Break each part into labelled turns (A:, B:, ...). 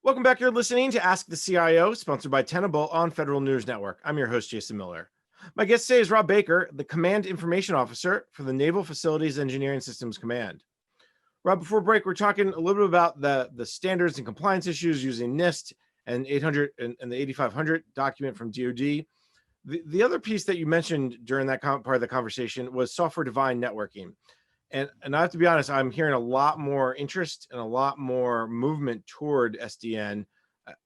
A: Welcome back. You're listening to Ask the CIO, sponsored by Tenable on Federal News Network. I'm your host, Jason Miller. My guest today is Rob Baker, the Command Information Officer for the Naval Facilities Engineering Systems Command. Rob, before break, we're talking a little bit about the standards and compliance issues using NIST and 800 and the 8500 document from DoD. The other piece that you mentioned during that part of the conversation was software-defined networking. And I have to be honest, I'm hearing a lot more interest and a lot more movement toward SDN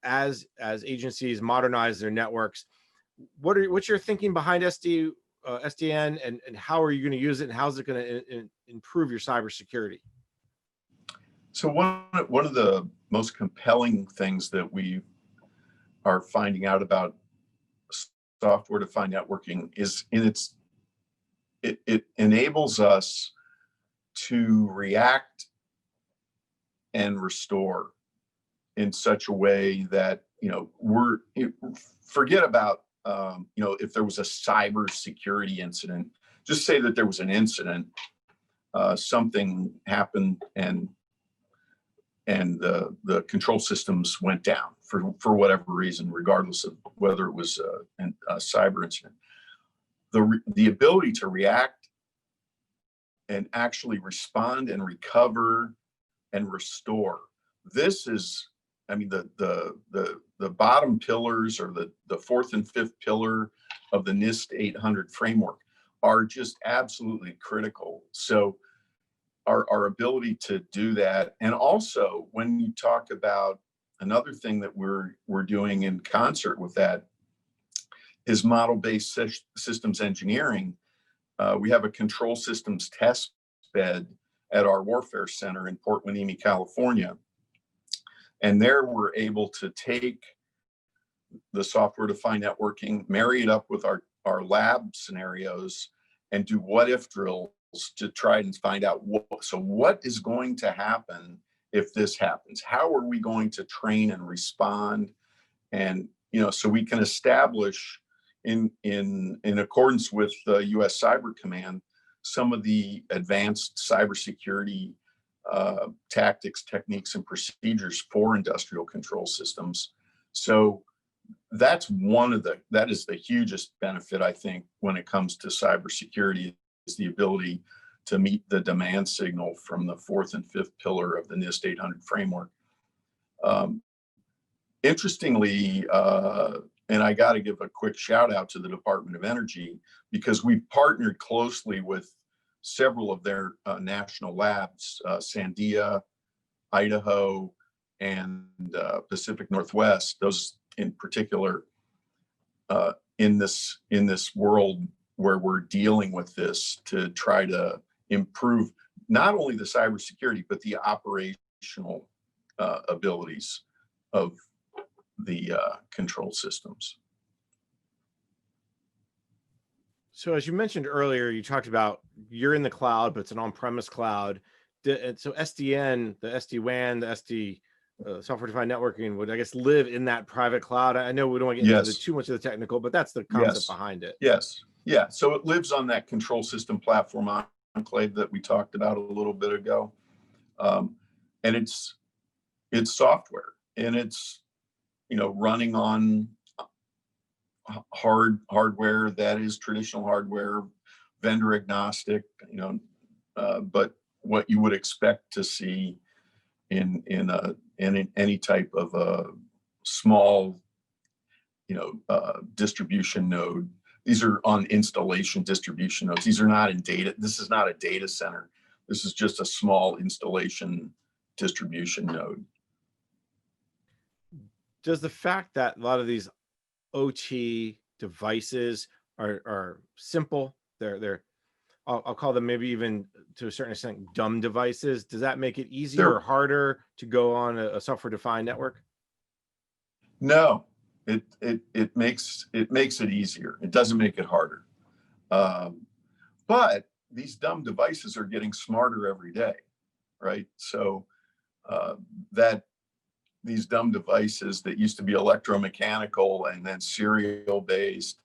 A: as agencies modernize their networks. What's your thinking behind SDN, and how are you going to use it, and how's it going to improve your cybersecurity?
B: So one of the most compelling things that we are finding out about software-defined networking is it enables us to react and restore in such a way that, forget about, if there was a cybersecurity incident, just say that there was an incident, something happened and the control systems went down for whatever reason, regardless of whether it was a cyber incident. The ability to react and actually respond and recover and restore. This is, the bottom pillars, or the fourth and fifth pillar of the NIST 800 framework, are just absolutely critical. So our ability to do that, and also when you talk about another thing that we're doing in concert with that, is model-based systems engineering. We have a control systems test bed at our warfare center in Port Hueneme, California. And there we're able to take the software-defined networking, marry it up with our lab scenarios, and do what-if drills to try and find out what is going to happen if this happens? How are we going to train and respond? And, so we can establish in accordance with the U.S. Cyber Command, some of the advanced cybersecurity tactics, techniques, and procedures for industrial control systems. So that is the hugest benefit, I think, when it comes to cybersecurity, is the ability to meet the demand signal from the fourth and fifth pillar of the NIST 800 framework. Interestingly, and I got to give a quick shout out to the Department of Energy, because we've partnered closely with several of their national labs, Sandia, Idaho, and Pacific Northwest. Those in particular, in this world where we're dealing with this, to try to improve not only the cybersecurity, but the operational abilities of the control systems.
A: So as you mentioned earlier, you talked about you're in the cloud, but it's an on-premise cloud. So SDN, the SD-WAN, the SD software-defined networking would, I guess, live in that private cloud. I know we don't want to get into too much of the technical, but that's the concept behind it.
B: Yes. Yeah. So it lives on that control system platform enclave that we talked about a little bit ago. And it's software, and it's, running on hardware that is traditional hardware, vendor agnostic, but what you would expect to see in any type of a small, distribution node. These are on installation distribution nodes. These are not in data. This is not a data center. This is just a small installation distribution node.
A: Does the fact that a lot of these OT devices are simple, I'll call them maybe even to a certain extent dumb devices, does that make it easier or harder to go on a software-defined network?
B: No, it makes it easier. It doesn't make it harder. But these dumb devices are getting smarter every day, right? So that these dumb devices that used to be electromechanical and then serial based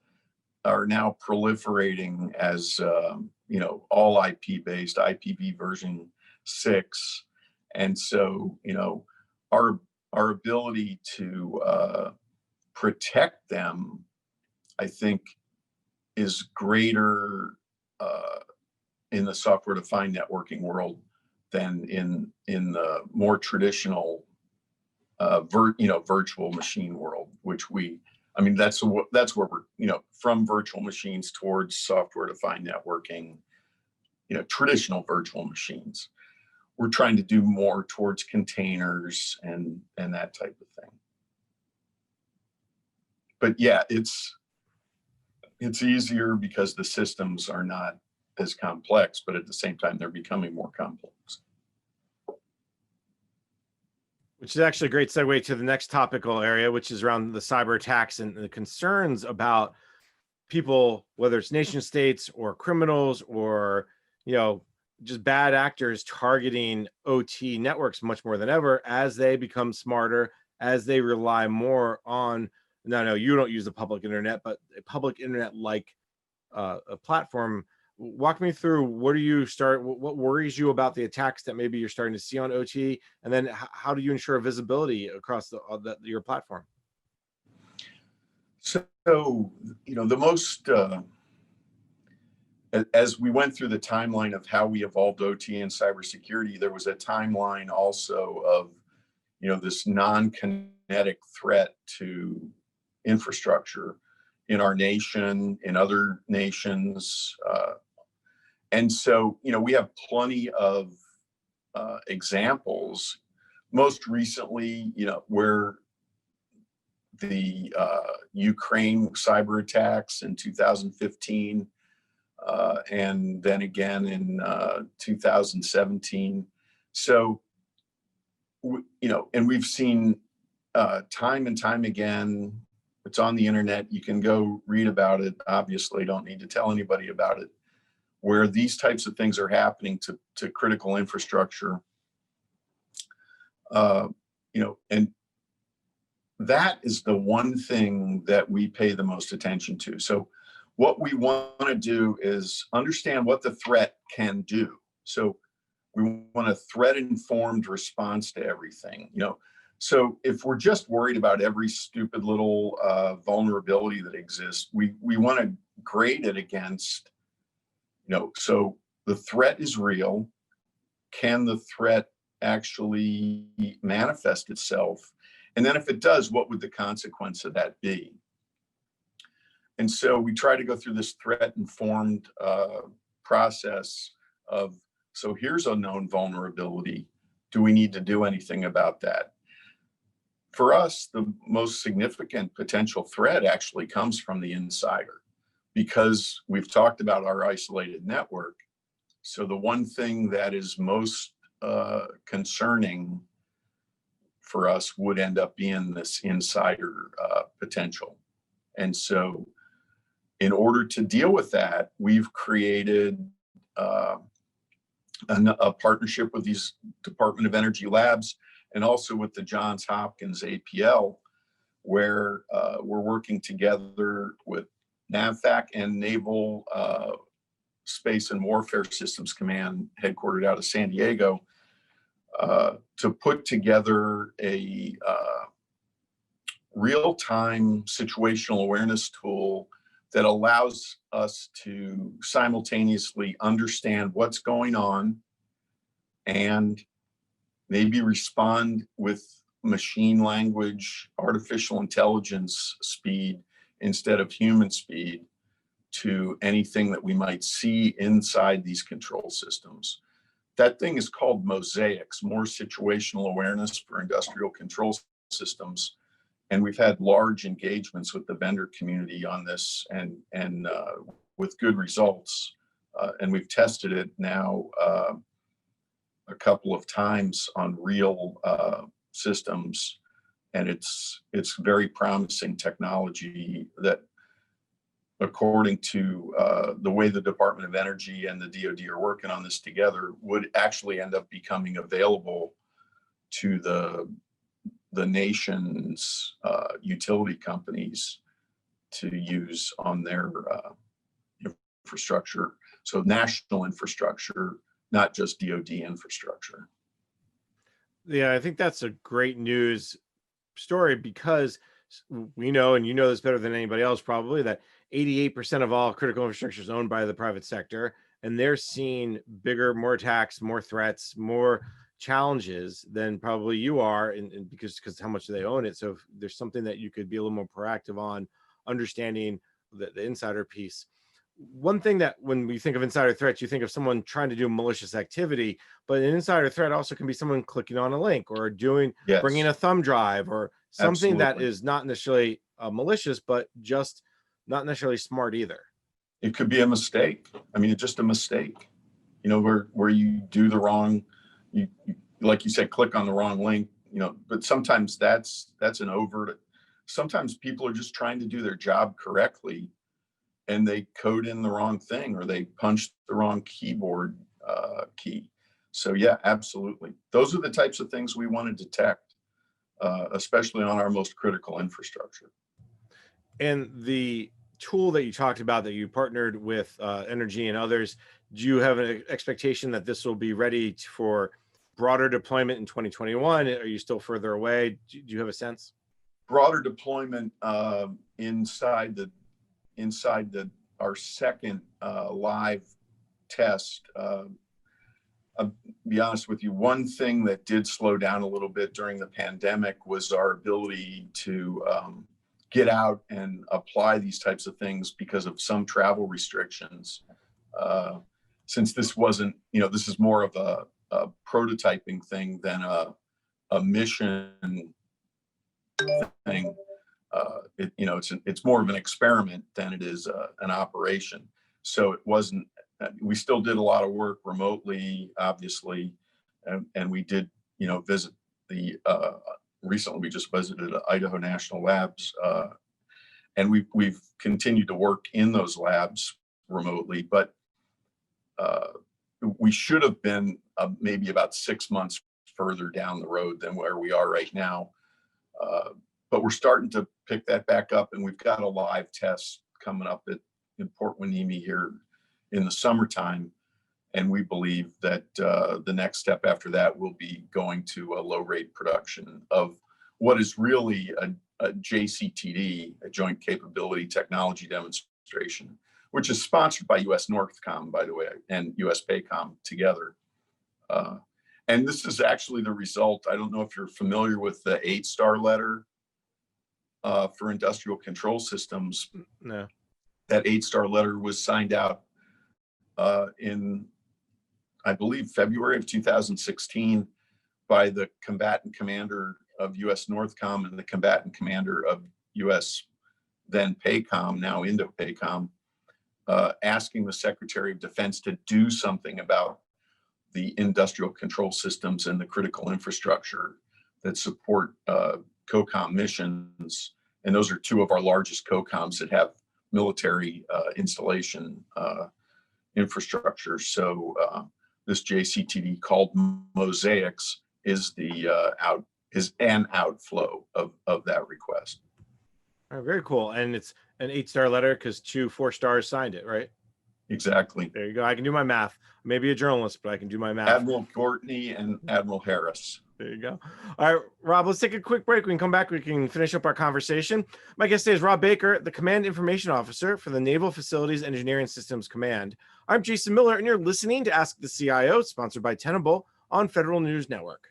B: are now proliferating as all IP based, IPv version 6. And so our our ability to protect them, I think, is greater in the software-defined networking world than in the more traditional virtual machine world, which I mean, that's where we're, from virtual machines towards software-defined networking, traditional virtual machines. We're trying to do more towards containers and that type of thing. But yeah, it's easier because the systems are not as complex, but at the same time, they're becoming more complex.
A: Which is actually a great segue to the next topical area, which is around the cyber attacks and the concerns about people, whether it's nation states or criminals or, just bad actors targeting OT networks much more than ever as they become smarter, as they rely more on, no, you don't use the public internet, but a public internet like a platform. Walk me through what worries you about the attacks that maybe you're starting to see on OT, and then how do you ensure visibility across your platform?
B: So, the most, as we went through the timeline of how we evolved OT and cybersecurity, there was a timeline also of, this non-kinetic threat to infrastructure in our nation, in other nations. And so, we have plenty of examples. Most recently, where the Ukraine cyber attacks in 2015, and then again in 2017. So, and we've seen time and time again, it's on the internet, you can go read about it, obviously don't need to tell anybody about it, where these types of things are happening to critical infrastructure. And that is the one thing that we pay the most attention to. So what we want to do is understand what the threat can do. So we want a threat-informed response to everything. So if we're just worried about every stupid little vulnerability that exists, we want to grade it against, so the threat is real. Can the threat actually manifest itself? And then if it does, what would the consequence of that be? And so we try to go through this threat-informed process of, so here's a known vulnerability. Do we need to do anything about that? For us, the most significant potential threat actually comes from the insider, because we've talked about our isolated network. So the one thing that is most concerning for us would end up being this insider potential. And so in order to deal with that, we've created a partnership with these Department of Energy labs and also with the Johns Hopkins APL, where we're working together with NAVFAC and Naval Space and Warfare Systems Command, headquartered out of San Diego, to put together a real-time situational awareness tool that allows us to simultaneously understand what's going on and maybe respond with machine language, artificial intelligence speed instead of human speed to anything that we might see inside these control systems. That thing is called Mosaics, more situational awareness for industrial control systems. And we've had large engagements with the vendor community on this and with good results. And we've tested it now a couple of times on real systems. And it's very promising technology that, according to the way the Department of Energy and the DoD are working on this together, would actually end up becoming available to the nation's utility companies to use on their infrastructure. So national infrastructure, not just DoD infrastructure.
A: Yeah, I think that's a great news story because we know, and you know this better than anybody else probably, that 88% of all critical infrastructure is owned by the private sector, and they're seeing bigger, more attacks, more threats, more challenges than probably you are, and because how much they own it. So if there's something that you could be a little more proactive on understanding the insider piece. One thing that when we think of insider threats, you think of someone trying to do malicious activity, but an insider threat also can be someone clicking on a link or bringing
B: Yes,
A: a thumb drive or something that
B: absolutely.
A: is not necessarily malicious, but just not necessarily smart either.
B: It could be a mistake. I mean, it's just a mistake. Where you do the wrong, like you said, click on the wrong link. But sometimes that's an overt. Sometimes people are just trying to do their job correctly, and they code in the wrong thing or they punch the wrong keyboard key. So yeah, absolutely. Those are the types of things we want to detect, especially on our most critical infrastructure.
A: And the tool that you talked about that you partnered with Energy and others, do you have an expectation that this will be ready for broader deployment in 2021? Are you still further away? Do you have a sense?
B: Broader deployment inside our second live test. I'll be honest with you, one thing that did slow down a little bit during the pandemic was our ability to get out and apply these types of things because of some travel restrictions. Since this wasn't, this is more of a prototyping thing than a mission thing. It's more of an experiment than it is an operation. So it wasn't. We still did a lot of work remotely, obviously, and we did, visit the. Recently, we just visited Idaho National Labs, and we've continued to work in those labs remotely. But we should have been maybe about 6 months further down the road than where we are right now. But we're starting to pick that back up, and we've got a live test coming up in Port Hueneme here in the summertime. And we believe that the next step after that will be going to a low rate production of what is really a JCTD, a Joint Capability Technology Demonstration, which is sponsored by US Northcom, by the way, and US Paycom together. And this is actually the result. I don't know if you're familiar with the 8-star letter for industrial control systems.
A: No.
B: That 8-star letter was signed out in, I believe, February of 2016 by the combatant commander of US Northcom and the combatant commander of US then Paycom, now Indo-Paycom, asking the Secretary of Defense to do something about the industrial control systems and the critical infrastructure that support COCOM missions. And those are two of our largest COCOMs that have military installation infrastructure. So this JCTD called Mosaics is an outflow of that request.
A: All right, very cool. And it's an 8-star letter because 2 4-stars signed it, right?
B: Exactly.
A: There you go. I can do my math. Maybe a journalist, but I can do my math.
B: Admiral Courtney and Admiral Harris.
A: There you go. All right, Rob, let's take a quick break. We can come back. We can finish up our conversation. My guest today is Rob Baker, the Command Information Officer for the Naval Facilities Engineering Systems Command. I'm Jason Miller, and you're listening to Ask the CIO, sponsored by Tenable on Federal News Network.